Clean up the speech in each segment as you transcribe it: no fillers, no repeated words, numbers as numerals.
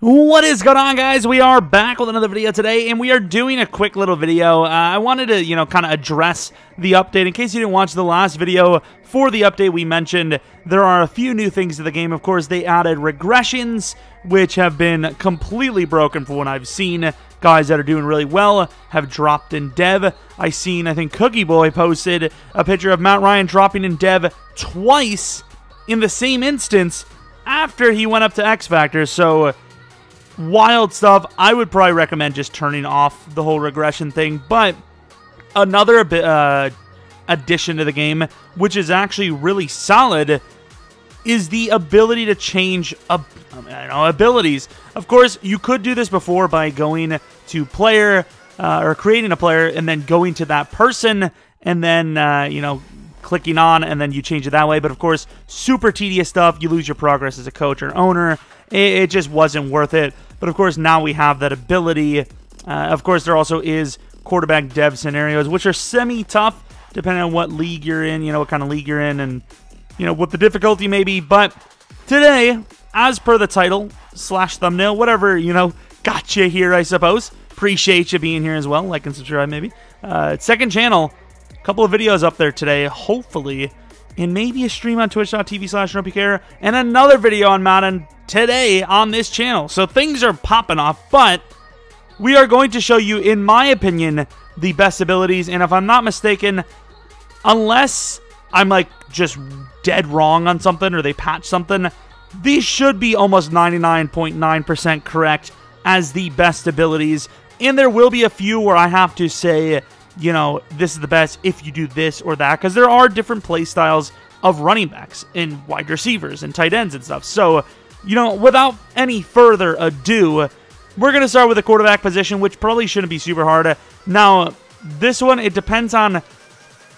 What is going on, guys? We are back with another video today, and we are doing a quick little video. I wanted to, kind of address the update. In case you didn't watch the last video, for the update we mentioned, there are a few new things to the game. Of course, they added regressions, which have been completely broken from what I've seen. Guys that are doing really well have dropped in dev. I think Cookie Boy posted a picture of Matt Ryan dropping in dev twice in the same instance after he went up to X Factor, so wild stuff. I would probably recommend just turning off the whole regression thing. But another addition to the game, which is actually really solid, is the ability to change abilities. Of course, you could do this before by going to player or creating a player and then going to that person and then clicking on and then you change it that way. But of course, super tedious stuff. You lose your progress as a coach or owner. It just wasn't worth it. But of course, now we have that ability. Of course, there also is quarterback dev scenarios, which are semi-tough, depending on what league you're in, what kind of league you're in, and, what the difficulty may be. But today, as per the title / thumbnail, whatever, got you here, I suppose. Appreciate you being here as well. Like and subscribe, maybe. Second channel, a couple of videos up there today, hopefully, and maybe a stream on twitch.tv/Jeromepkr, and another video on Madden today on this channel. So things are popping off, but we are going to show you, in my opinion, the best abilities. And if I'm not mistaken, unless I'm just dead wrong on something or they patch something, these should be almost 99.9% correct as the best abilities. And there will be a few where I have to say, this is the best if you do this or that, because there are different play styles of running backs and wide receivers and tight ends and stuff. So, without any further ado, we're going to start with the quarterback position, which probably shouldn't be super hard. Now, this one, it depends on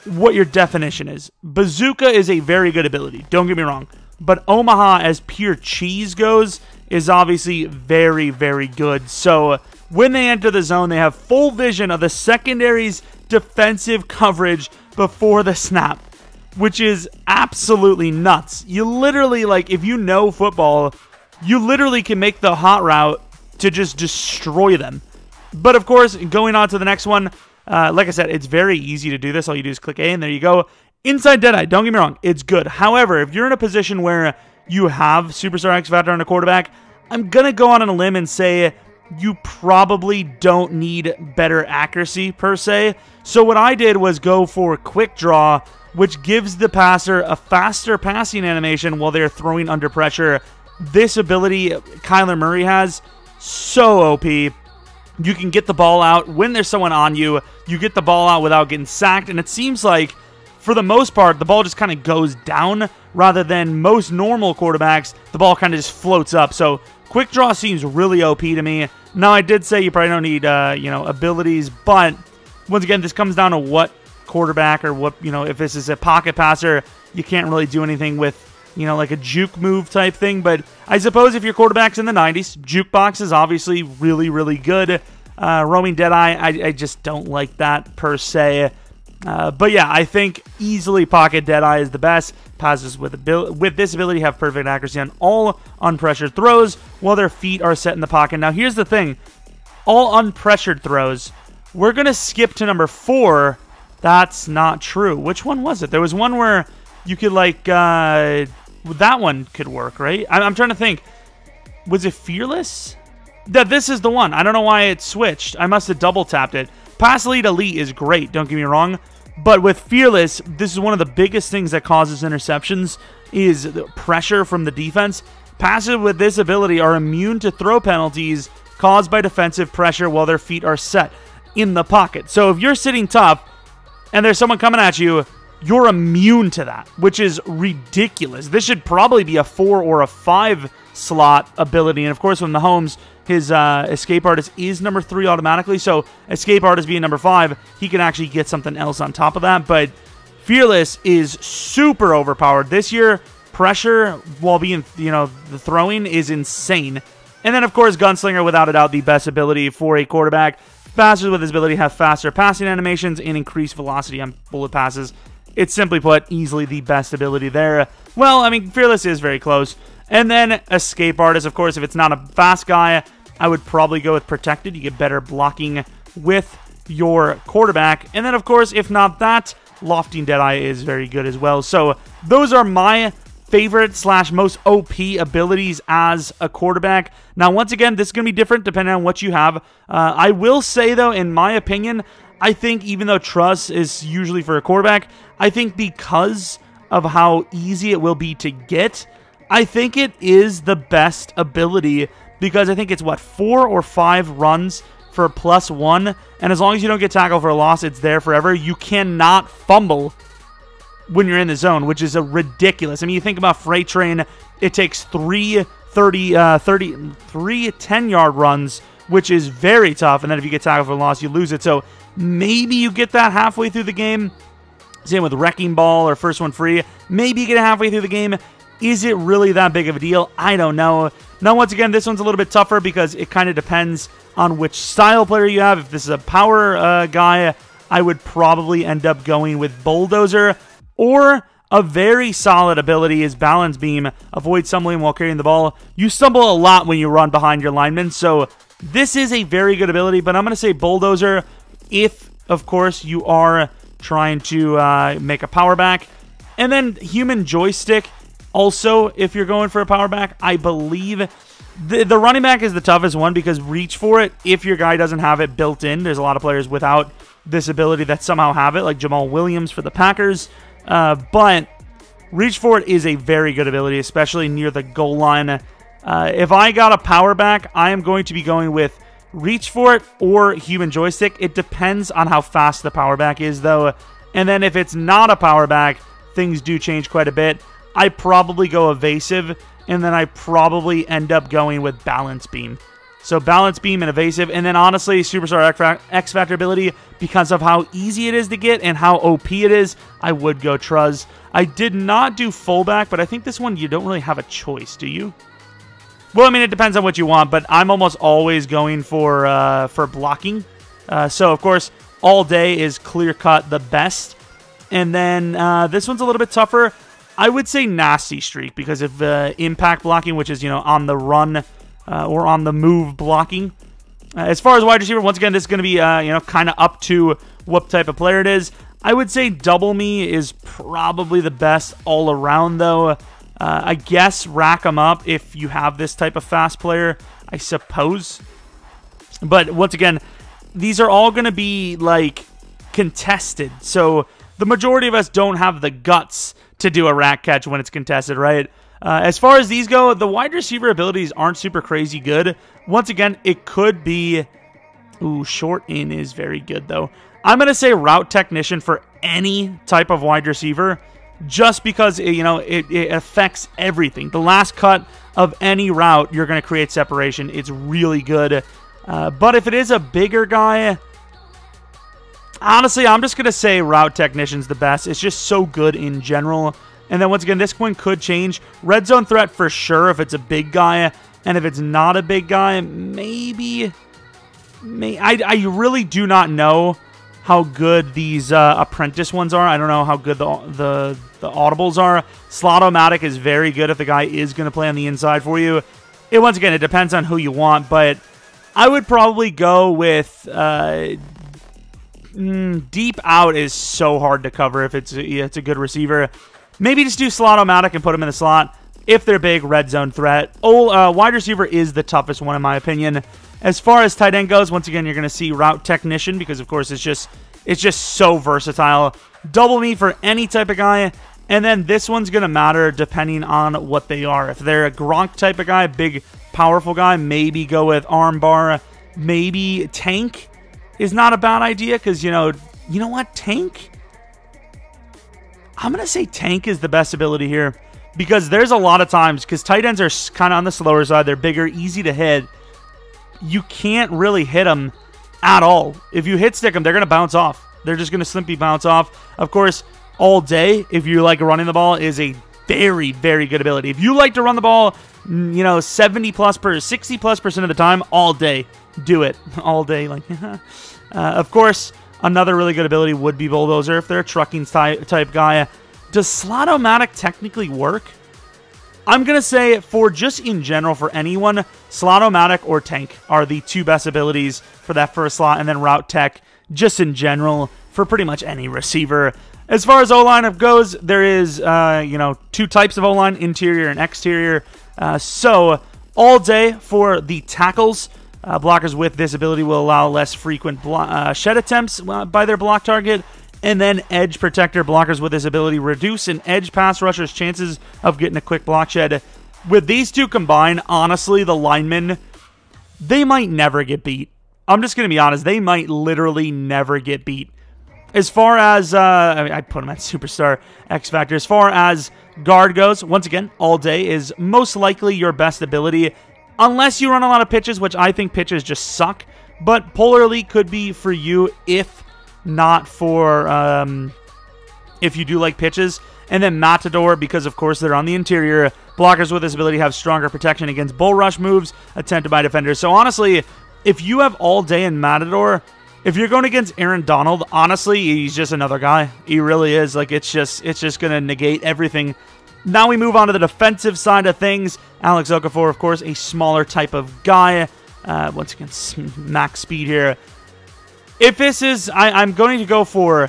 what your definition is. Bazooka is a very good ability, don't get me wrong. But Omaha, as pure cheese goes, is obviously very, very good. So when they enter the zone, they have full vision of the secondary's defensive coverage before the snap, which is absolutely nuts. You literally, if you know football, you literally can make the hot route to just destroy them. But of course, going on to the next one, like I said, it's very easy to do this. All you do is click A, and there you go. Inside Deadeye, don't get me wrong, it's good. However, if you're in a position where you have Superstar X Factor on a quarterback, I'm going to go on a limb and say you probably don't need better accuracy, per se. So what I did was go for Quick Draw, which gives the passer a faster passing animation while they're throwing under pressure. This ability Kyler Murray has, so OP. You can get the ball out when there's someone on you. You get the ball out without getting sacked, and it seems like, for the most part, the ball just kind of goes down rather than most normal quarterbacks. The ball kind of just floats up. So Quick Draw seems really OP to me. Now, I did say you probably don't need, abilities, but once again, this comes down to what quarterback or what, if this is a pocket passer, you can't really do anything with, like a juke move type thing. But I suppose if your quarterback's in the 90s, jukebox is obviously really, really good. Roaming Deadeye, I just don't like that per se. But yeah, I think easily Pocket Deadeye is the best. Passes with this ability have perfect accuracy on all unpressured throws while their feet are set in the pocket. Now here's the thing. All unpressured throws, we're going to skip to number 4. That's not true. Which one was it? There was one where you could that one could work, right? I'm trying to think. Was it Fearless? Yeah, this is the one. I don't know why it switched. I must have double tapped it. Pass Lead Elite is great, don't get me wrong. But with Fearless, this is one of the biggest things that causes interceptions is the pressure from the defense. Passes with this ability are immune to throw penalties caused by defensive pressure while their feet are set in the pocket. So if you're sitting tough and there's someone coming at you, you're immune to that, which is ridiculous. This should probably be a 4 or a 5 slot ability. And of course, with Mahomes, his Escape Artist is number 3 automatically. So Escape Artist being number 5, he can actually get something else on top of that. But Fearless is super overpowered. This year, pressure while being, the throwing is insane. And then, of course, Gunslinger, without a doubt, the best ability for a quarterback. Passers with his ability have faster passing animations and increased velocity on bullet passes. It's simply put, easily the best ability there. Well, I mean, Fearless is very close. And then Escape Artist, of course, if it's not a fast guy, I would probably go with Protected. You get better blocking with your quarterback. And then, of course, if not that, Lofting Deadeye is very good as well. So those are my favorite / most OP abilities as a quarterback. Now, once again, this is going to be different depending on what you have. I will say, though, in my opinion, I think even though Truss is usually for a quarterback, I think because of how easy it will be to get, I think it is the best ability because I think it's, what, 4 or 5 runs for +1, and as long as you don't get tackled for a loss, it's there forever. You cannot fumble when you're in the zone, which is a ridiculous. I mean, you think about Freight Train, it takes 3 10-yard runs, which is very tough, and then if you get tackled for a loss, you lose it. So maybe you get that halfway through the game. Same with Wrecking Ball or First One Free. Maybe you get it halfway through the game. Is it really that big of a deal? I don't know. Now, once again, this one's a little bit tougher because it kind of depends on which style player you have. If this is a power guy, I would probably end up going with Bulldozer. Or a very solid ability is Balance Beam. Avoid stumbling while carrying the ball. You stumble a lot when you run behind your linemen, so this is a very good ability, but I'm going to say Bulldozer if, of course, you are trying to make a power back. And then Human Joystick, also, if you're going for a power back, I believe the running back is the toughest one because reach for it if your guy doesn't have it built in. There's a lot of players without this ability that somehow have it, like Jamal Williams for the Packers. But reach for it is a very good ability, especially near the goal line. If I got a power back, I am going to be going with reach for it or Human Joystick. It depends on how fast the power back is, though. And then if it's not a power back, things do change quite a bit. I probably go Evasive, and then I probably end up going with Balance Beam. So Balance Beam and Evasive, and then honestly, Superstar X Factor ability, because of how easy it is to get and how OP it is, I would go Truz. I did not do fullback, but I think this one you don't really have a choice, do you? Well, I mean, it depends on what you want, but I'm almost always going for blocking. So, of course, All Day is clear-cut the best. And then this one's a little bit tougher. I would say Nasty Streak because of impact blocking, which is, on the run or on the move blocking. As far as wide receiver, once again, this is going to be, kind of up to what type of player it is. I would say Double Me is probably the best all around, though. I guess rack them up if you have this type of fast player, I suppose. But once again, these are all going to be, like, contested. So the majority of us don't have the guts to do a rack catch when it's contested, right? As far as these go, the wide receiver abilities aren't super crazy good. Once again, it could be... Ooh, Short In is very good, though. I'm going to say Route Technician for any type of wide receiver just because, it affects everything. The last cut of any route, you're going to create separation. It's really good. But if it is a bigger guy... Honestly, I'm just going to say Route Technician's the best. It's just so good in general. And then once again, this one could change. Red Zone Threat for sure if it's a big guy. And if it's not a big guy, maybe... I really do not know how good these Apprentice ones are. I don't know how good the Audibles are. Slot-O-Matic is very good if the guy is going to play on the inside for you. Once again, it depends on who you want. But I would probably go with... Deep Out is so hard to cover if it's a good receiver. Maybe just do Slot-O-Matic and put them in the slot. If they're big, Red Zone Threat. Wide receiver is the toughest one in my opinion. As far as tight end goes, once again, you're going to see Route Technician because, of course, it's just so versatile. Double Me for any type of guy. And then this one's going to matter depending on what they are. If they're a Gronk type of guy, big, powerful guy, maybe go with Armbar. Maybe Tank is not a bad idea because, you know what? Tank? I'm going to say Tank is the best ability here because there's a lot of times, because tight ends are kind of on the slower side. They're bigger, easy to hit. You can't really hit them at all. If you hit stick them, they're going to bounce off. They're just going to simply bounce off. Of course, All Day, if you like running the ball, is a very, very good ability. If you like to run the ball, 60+% of the time, All Day. Do it. All day. Of course, another really good ability would be Bulldozer if they're a trucking type guy. Does Slot-O-Matic technically work? I'm going to say for just in general for anyone, Slot-O-Matic or Tank are the two best abilities for that first slot, and then Route Tech just in general for pretty much any receiver. As far as O-line goes, there is, two types of O-line, interior and exterior. So all day for the tackles, blockers with this ability will allow less frequent shed attempts by their block target. And then edge protector blockers with this ability reduce an edge pass rusher's chances of getting a quick block shed. With these two combined, honestly, the linemen, they might never get beat. I'm just going to be honest. They might literally never get beat. As far as, I put him at Superstar X Factor. As far as guard goes, once again, all day is most likely your best ability. Unless you run a lot of pitches, which I think pitches just suck. But Polar Elite could be for you if not for if you do like pitches. And then Matador, because of course they're on the interior. Blockers with this ability have stronger protection against bull rush moves attempted by defenders. So honestly, if you have all day in Matador, if you're going against Aaron Donald, honestly, he's just another guy. He really is. Like, it's just going to negate everything. Now we move on to the defensive side of things. Alex Okafor, of course, a smaller type of guy. Once again, max speed here. If this is, I'm going to go for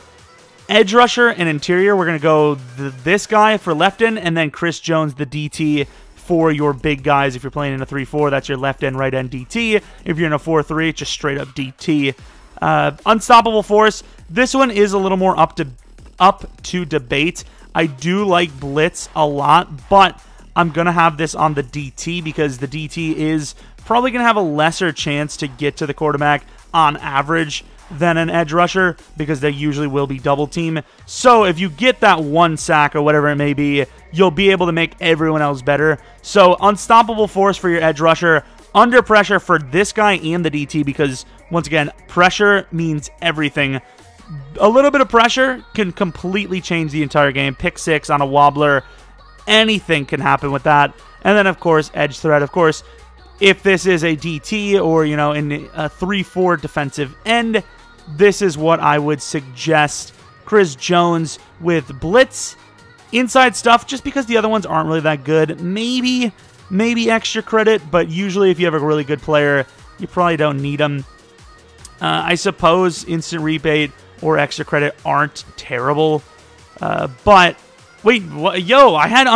edge rusher and interior. We're going to go this guy for left end, and then Chris Jones, the DT, for your big guys. If you're playing in a 3-4, that's your left end, right end DT. If you're in a 4-3, just straight up DT. Unstoppable Force. This one is a little more up to debate. I do like Blitz a lot, but I'm going to have this on the DT because the DT is probably going to have a lesser chance to get to the quarterback on average than an edge rusher because they usually will be double team. So if you get that one sack or whatever it may be, you'll be able to make everyone else better. So Unstoppable Force for your edge rusher, under pressure for this guy and the DT because, once again, pressure means everything. A little bit of pressure can completely change the entire game. Pick six on a wobbler, anything can happen with that. And then, of course, edge threat. Of course, if this is a DT or, in a 3-4 defensive end, this is what I would suggest. Chris Jones with Blitz. Inside stuff, just because the other ones aren't really that good. Maybe extra credit, but usually if you have a really good player, you probably don't need them. I suppose instant rebate or extra credit aren't terrible. But, wait, yo, I had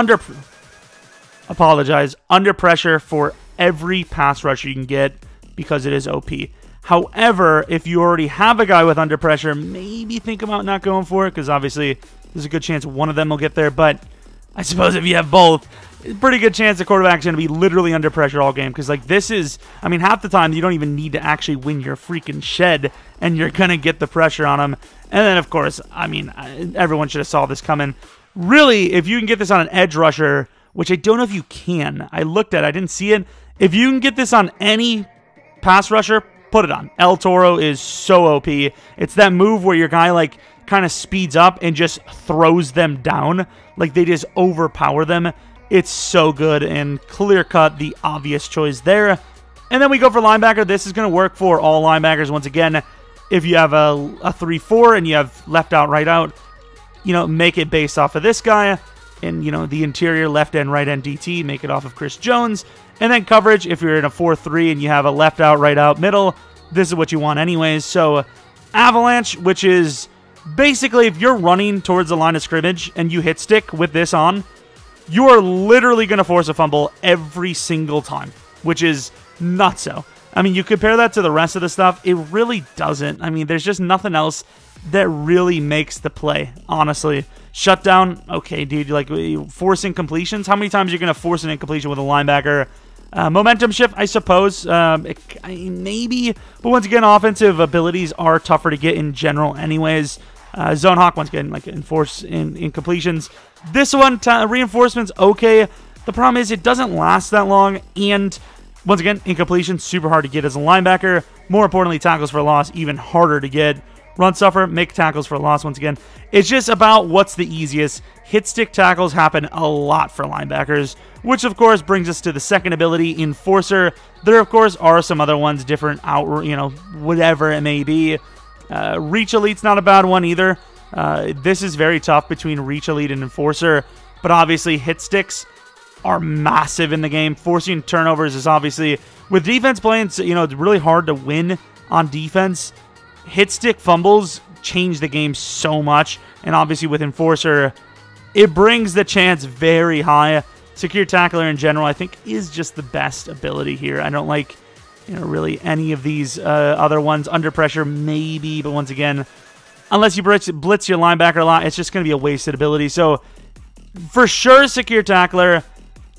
apologize, under pressure for every pass rusher you can get because it is OP. However, if you already have a guy with under pressure, maybe think about not going for it because obviously there's a good chance one of them will get there. But I suppose if you have both, pretty good chance the quarterback's going to be literally under pressure all game because, like, this is, I mean, half the time you don't even need to actually win your freaking shed and you're going to get the pressure on them. And then, of course, I mean, everyone should have saw this coming. Really, if you can get this on an edge rusher, which I don't know if you can. I looked at it. I didn't see it. If you can get this on any pass rusher, put it on. El Toro is so OP. It's that move where your guy, like, kind of speeds up and just throws them down. Like, they just overpower them. It's so good and clear-cut, the obvious choice there. And then we go for linebacker. This is going to work for all linebackers. Once again, if you have a 3-4 and you have left out, right out, make it based off of this guy. And, the interior, left end, right end DT, make it off of Chris Jones. And then coverage, if you're in a 4-3 and you have a left out, right out, middle, this is what you want anyways. So Avalanche, which is basically if you're running towards the line of scrimmage and you hit stick with this on, you are literally going to force a fumble every single time, which is nutso. I mean, you compare that to the rest of the stuff, it really doesn't. I mean, there's just nothing else that really makes the play, honestly. Shutdown, okay, dude, like forcing completions. How many times are you going to force an incompletion with a linebacker? Momentum shift, I suppose, maybe. But once again, offensive abilities are tougher to get in general anyways. Zone Hawk, once again, like enforce in completions. This one, reinforcements, okay. The problem is it doesn't last that long. And once again, incompletion, super hard to get as a linebacker. More importantly, tackles for loss, even harder to get. Run suffer, make tackles for loss. Once again, it's just about what's the easiest. Hit stick tackles happen a lot for linebackers, which of course brings us to the second ability, Enforcer. There of course are some other ones, different out, whatever it may be. Reach Elite's not a bad one either. This is very tough between Reach Elite and Enforcer, but obviously hit sticks are massive in the game. Forcing turnovers is obviously, with defense playing, you know, it's really hard to win on defense. Hit stick fumbles change the game so much, and obviously with Enforcer, it brings the chance very high. Secure Tackler in general, I think, is just the best ability here. I don't like, you know, really any of these other ones. Under pressure, maybe, but once again, unless you blitz your linebacker a lot, it's just going to be a wasted ability. So, for sure, Secure Tackler,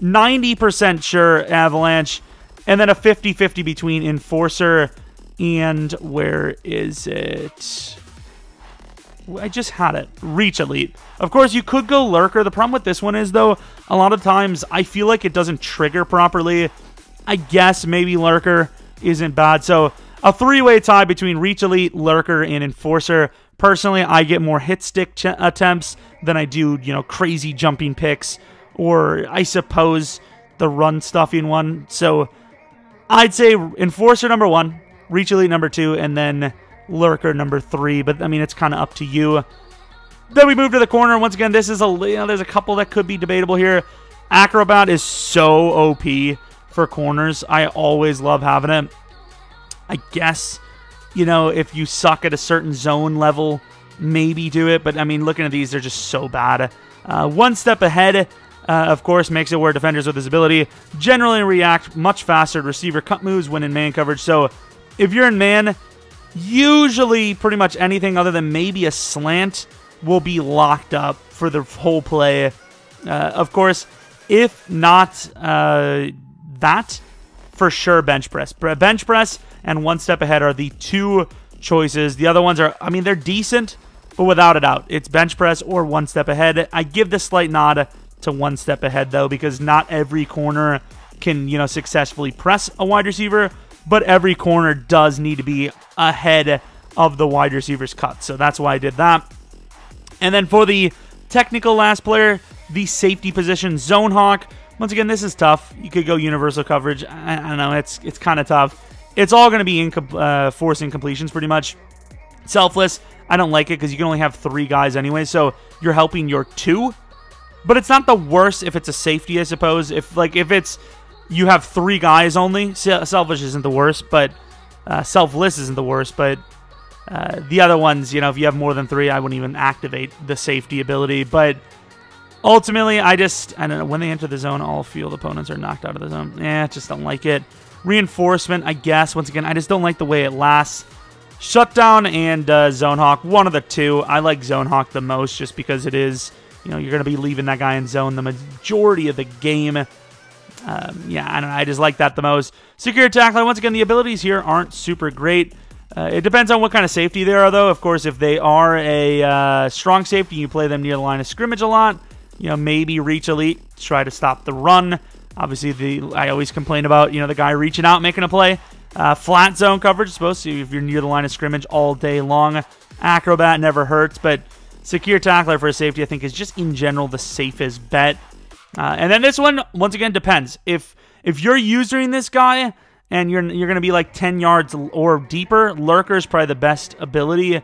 90% sure Avalanche, and then a 50-50 between Enforcer and, where is it? I just had it. Reach Elite. Of course, you could go Lurker. The problem with this one is, though, a lot of times I feel like it doesn't trigger properly. I guess maybe Lurker isn't bad. So, a three-way tie between Reach Elite, Lurker, and Enforcer. Personally, I get more hit stick attempts than I do, you know, crazy jumping picks, or I suppose the run stuffing one. So, I'd say Enforcer number 1, Reach Elite number 2, and then Lurker number 3, but I mean, it's kind of up to you. Then we move to the corner. Once again, this is a, you know, there's a couple that could be debatable here. Acrobat is so OP for corners. I always love having it. I guess, you know, if you suck at a certain zone level, maybe do it, but I mean, looking at these, they're just so bad. One step ahead, of course, makes it where defenders with this ability generally react much faster to receiver cut moves when in man coverage. So if you're in man, usually pretty much anything other than maybe a slant will be locked up for the whole play. Of course, if not that, for sure bench press. Bench press and one step ahead are the two choices. The other ones are, I mean, they're decent, but without a doubt, it's bench press or one step ahead. I give the slight nod to one step ahead, though, because not every corner can, you know, successfully press a wide receiver, but every corner does need to be ahead of the wide receiver's cut. So that's why I did that. And then for the technical last player, the safety position, Zone Hawk. Once again, this is tough. You could go universal coverage. I don't know. It's kind of tough. It's all going to be forcing completions pretty much. Selfless, I don't like it because you can only have 3 guys anyway, so you're helping your 2. But it's not the worst if it's a safety, I suppose. If it's you have 3 guys only, selfish isn't the worst, but selfless isn't the worst, but the other ones, you know, if you have more than 3, I wouldn't even activate the safety ability. But ultimately, I don't know, when they enter the zone, all field opponents are knocked out of the zone. I just don't like it. Reinforcement, I guess, once again, I just don't like the way it lasts. Shutdown and Zone Hawk, one of the two. I like Zone Hawk the most just because it is, you know, you're going to be leaving that guy in zone the majority of the game. Yeah, I don't know. I just like that the most. Secure Tackler, once again, the abilities here aren't super great. It depends on what kind of safety they are, though. Of course, if they are a strong safety, you play them near the line of scrimmage a lot. You know, maybe Reach Elite, try to stop the run. Obviously, I always complain about, you know, the guy reaching out, making a play. Flat zone coverage, supposed to, if you're near the line of scrimmage all day long. Acrobat never hurts, but Secure Tackler for a safety, I think, is just in general the safest bet. And then this one, once again, depends. If you're using this guy and you're going to be like 10 yards or deeper, Lurker is probably the best ability.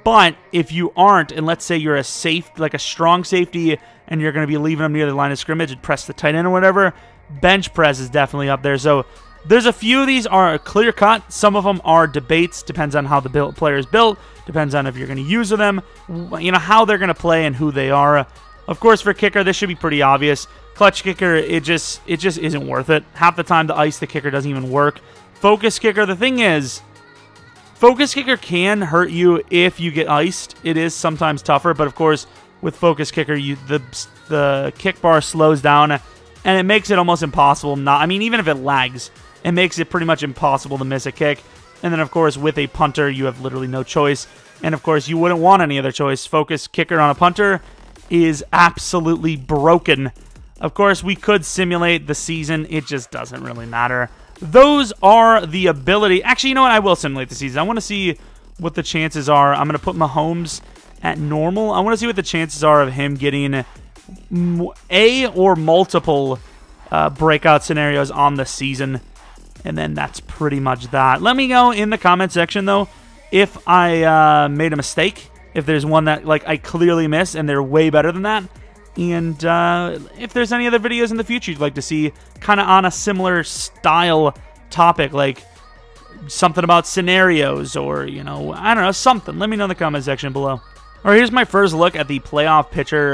But if you aren't, and let's say you're a strong safety, and you're going to be leaving them near the line of scrimmage and press the tight end or whatever, bench press is definitely up there. So there's a few of these are clear cut. Some of them are debates. Depends on how the player is built. Depends on if you're going to use them. You know, how they're going to play and who they are. Of course, for kicker, this should be pretty obvious. Clutch kicker, it just isn't worth it. Half the time, the ice the kicker doesn't even work. Focus kicker, the thing is, focus kicker can hurt you if you get iced. It is sometimes tougher, but of course, with focus kicker, the kick bar slows down, and it makes it almost impossible. I mean, even if it lags, it makes it pretty much impossible to miss a kick. And then, of course, with a punter, you have literally no choice. And, of course, you wouldn't want any other choice. Focus kicker on a punter is absolutely broken. Of course, we could simulate the season. It just doesn't really matter. Those are the ability. Actually, you know what? I will simulate the season. I want to see what the chances are. I'm going to put Mahomes at normal. I want to see what the chances are of him getting a or multiple breakout scenarios on the season. And then that's pretty much that. Let me know in the comment section, though, if I made a mistake. If there's one that, like, I clearly missed and they're way better than that. And if there's any other videos in the future you'd like to see kind of on a similar style topic, like something about scenarios or, you know, I don't know, something, let me know in the comment section below. All right, here's my first look at the playoff pitcher,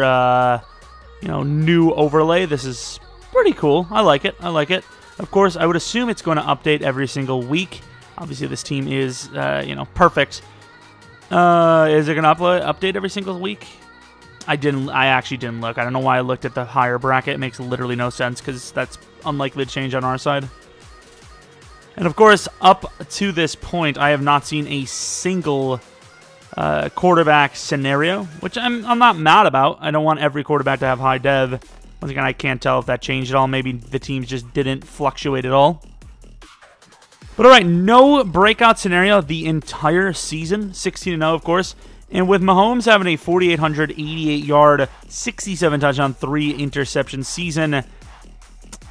you know, new overlay. This is pretty cool. I like it. I like it. Of course, I would assume it's going to update every single week. Obviously, this team is, you know, perfect. Is it going to update every single week? I actually didn't look. I don't know why I looked at the higher bracket. It makes literally no sense because that's unlikely to change on our side. And of course, up to this point, I have not seen a single quarterback scenario, which I'm not mad about. I don't want every quarterback to have high dev. Once again, I can't tell if that changed at all. Maybe the teams just didn't fluctuate at all. But all right, no breakout scenario the entire season, 16-0, of course. And with Mahomes having a 4,888-yard, 67 touchdown, 3 interception season,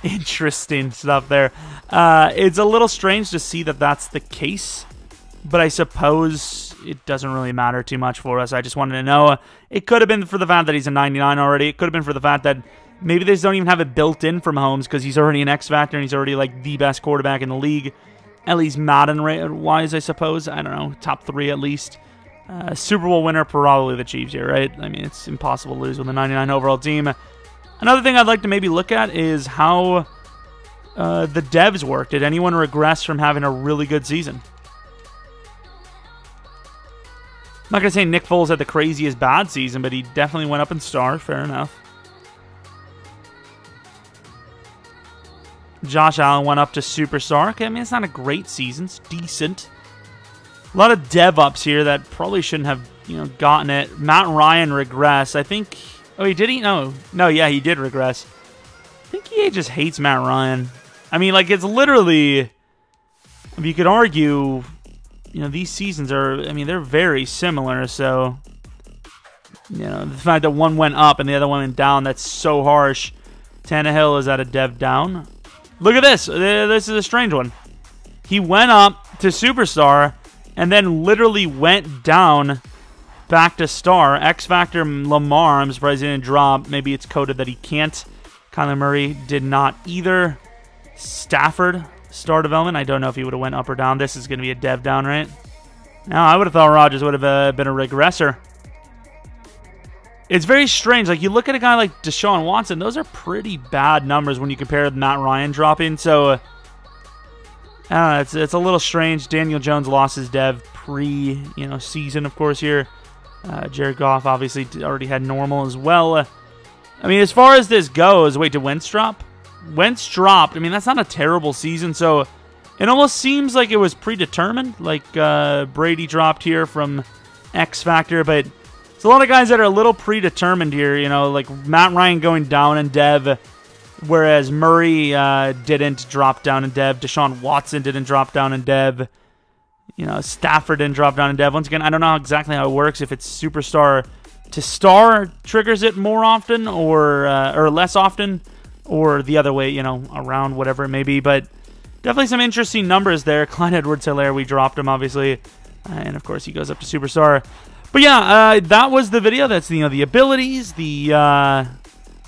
interesting stuff there. It's a little strange to see that that's the case, but I suppose it doesn't really matter too much for us. I just wanted to know. It could have been for the fact that he's a 99 already. It could have been for the fact that maybe they just don't even have it built in for Mahomes because he's already an X factor and he's already like the best quarterback in the league. At least Madden-wise, I suppose. I don't know, top 3 at least. Super Bowl winner, probably the Chiefs here, right? I mean, it's impossible to lose with a 99 overall team. Another thing I'd like to maybe look at is how the devs work. Did anyone regress from having a really good season? I'm not going to say Nick Foles had the craziest bad season, but he definitely went up in star. Fair enough. Josh Allen went up to superstar. Okay, I mean, it's not a great season. It's decent. A lot of dev ups here that probably shouldn't have, you know, gotten it. Matt Ryan regress. I think. Oh, he did he? No, yeah, he did regress. I think EA just hates Matt Ryan. I mean, like, it's literally. I mean, you could argue, you know, these seasons are. I mean, they're very similar. So, you know, the fact that one went up and the other one went down, that's so harsh. Tannehill is at a dev down. Look at this. This is a strange one. He went up to superstar and then literally went down back to star. X Factor Lamar, I'm surprised he didn't drop. Maybe it's coded that he can't. Kyler Murray did not either. Stafford, star development. I don't know if he would have went up or down. This is going to be a dev down, right? Now, I would have thought Rodgers would have been a regressor. It's very strange. Like, you look at a guy like Deshaun Watson, those are pretty bad numbers when you compare Matt Ryan dropping. So, I don't know, it's a little strange. Daniel Jones lost his dev season, of course, here. Jared Goff obviously already had normal as well. I mean, as far as this goes, wait, did Wentz drop? Wentz dropped. I mean, that's not a terrible season, so it almost seems like it was predetermined. Like, Brady dropped here from X Factor, but it's a lot of guys that are a little predetermined here, you know, like Matt Ryan going down in dev, whereas Murray didn't drop down in dev. Deshaun Watson didn't drop down in dev. You know, Stafford didn't drop down in dev. Once again, I don't know exactly how it works, if it's superstar to star triggers it more often or less often, or the other way, you know, around, whatever it may be. But definitely some interesting numbers there. Clyde Edwards-Helaire, we dropped him, obviously. And, of course, he goes up to superstar. But yeah, that was the video. That's, you know, the abilities, the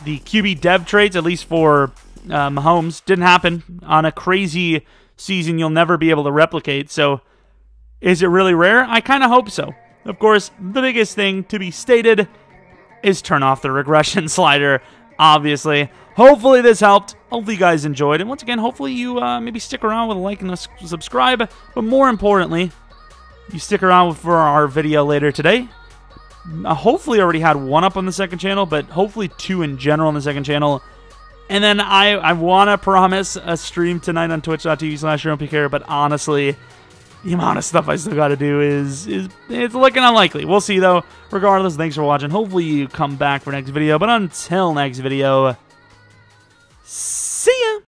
QB dev traits, at least for Mahomes. Didn't happen on a crazy season you'll never be able to replicate. So, is it really rare? I kind of hope so. Of course, the biggest thing to be stated is turn off the regression slider, obviously. Hopefully this helped. Hopefully you guys enjoyed. And once again, hopefully you maybe stick around with a like and a subscribe. But more importantly, you stick around for our video later today. Hopefully already had one up on the second channel, but hopefully 2 in general on the second channel. And then I want to promise a stream tonight on twitch.tv/Jeromepkr, but honestly, the amount of stuff I still got to do is it's looking unlikely. We'll see, though. Regardless, thanks for watching. Hopefully you come back for next video. But until next video, see ya!